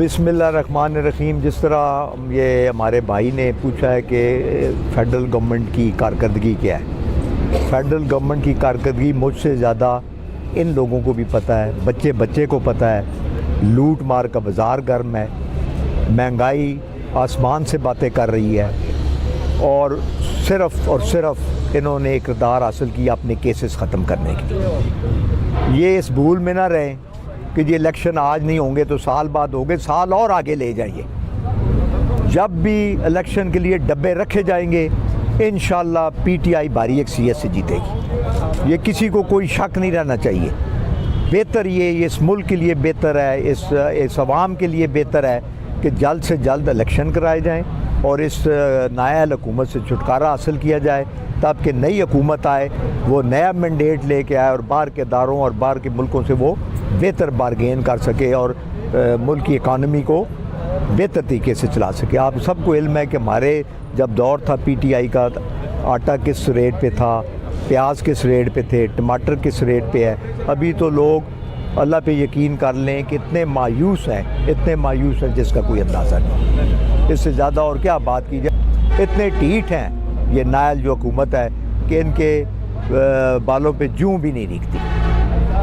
बिस्मिल्लाहिर्रहमानिर्रहीम। जिस तरह ये हमारे भाई ने पूछा है कि फ़ेडरल गवर्नमेंट की कारकर्दगी क्या है, फ़ेडरल गवर्नमेंट की कारकर्दगी मुझसे ज़्यादा इन लोगों को भी पता है, बच्चे बच्चे को पता है। लूट मार का बाज़ार गर्म है, महंगाई आसमान से बातें कर रही है और सिर्फ़ इन्होंने इक़्तिदार हासिल किया अपने केसेस ख़त्म करने के लिए। ये इस भूल में ना रहें कि ये इलेक्शन आज नहीं होंगे तो साल बाद होंगे, साल और आगे ले जाइए। जब भी इलेक्शन के लिए डब्बे रखे जाएंगे इंशाअल्लाह पीटीआई भारी अक्सरियत से जीतेगी, ये किसी को कोई शक नहीं रहना चाहिए। बेहतर ये इस मुल्क के लिए बेहतर है, इस अवाम के लिए बेहतर है कि जल्द से जल्द इलेक्शन कराए जाएँ और इस नायाल हुकूमत से छुटकारा हासिल किया जाए, तब कि नई हुकूमत आए, वो नया मैंडेट लेके आए और बाहर के इदारों और बाहर के मुल्कों से वो बेहतर बारगेन कर सके और मुल्क की इकानमी को बेहतर तरीके से चला सके। आप सबको इल्म है कि हमारे जब दौर था पीटीआई का, आटा किस रेट पे था, प्याज किस रेट पे थे, टमाटर किस रेट पे है। अभी तो लोग अल्लाह पे यकीन कर लें कि इतने मायूस हैं जिसका कोई अंदाज़ा नहीं। इससे ज़्यादा और क्या बात की जाए। इतने ढीठ हैं ये नायल जो हुकूमत है कि इनके बालों पे जूं भी नहीं दिखती,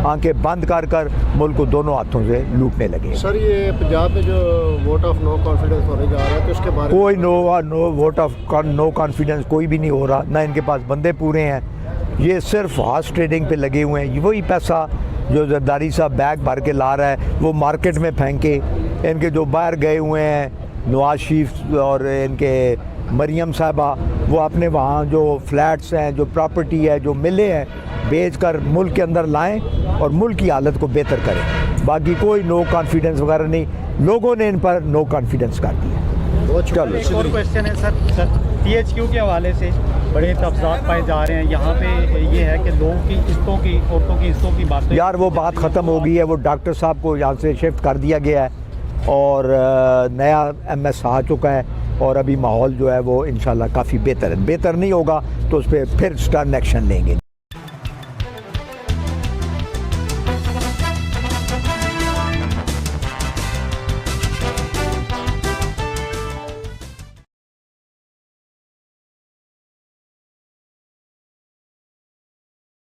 आंखें बंद कर मुल्क को दोनों हाथों से लूटने लगे। सर, ये पंजाब में जो वोट ऑफ नो कॉन्फिडेंस होने जा रहा है तो उसके बारे में कोई no vote of no confidence कोई भी नहीं हो रहा, ना इनके पास बंदे पूरे हैं। ये सिर्फ हॉर्स ट्रेडिंग पे लगे हुए हैं। वही पैसा जो जरदारी साहब बैग भर के ला रहा है वो मार्केट में फेंके। इनके जो बाहर गए हुए हैं नवाज शरीफ और इनके मरियम साहबा, वो अपने वहाँ जो फ्लैट्स हैं, जो प्रॉपर्टी है, जो मिले हैं, बेचकर मुल्क के अंदर लाएं और मुल्क की हालत को बेहतर करें। बाकी कोई नो कॉन्फिडेंस वगैरह नहीं, लोगों ने इन पर नो कॉन्फिडेंस कर दिया। चलो, एक और क्वेश्चन है सर टीएचक्यू के हवाले से बड़े तफसात पाए जा रहे हैं। यहाँ पे ये है कि लोगों की किस्तों की, औरतों की किस्तों की बात, यार वो बात ख़त्म हो गई है। वो डॉक्टर साहब को यहाँ से शिफ्ट कर दिया गया है और नया एमएस आ चुका है और अभी माहौल जो है वो इंशाल्लाह काफ़ी बेहतर है। बेहतर नहीं होगा तो उस पर फिर स्टर्न एक्शन लेंगे।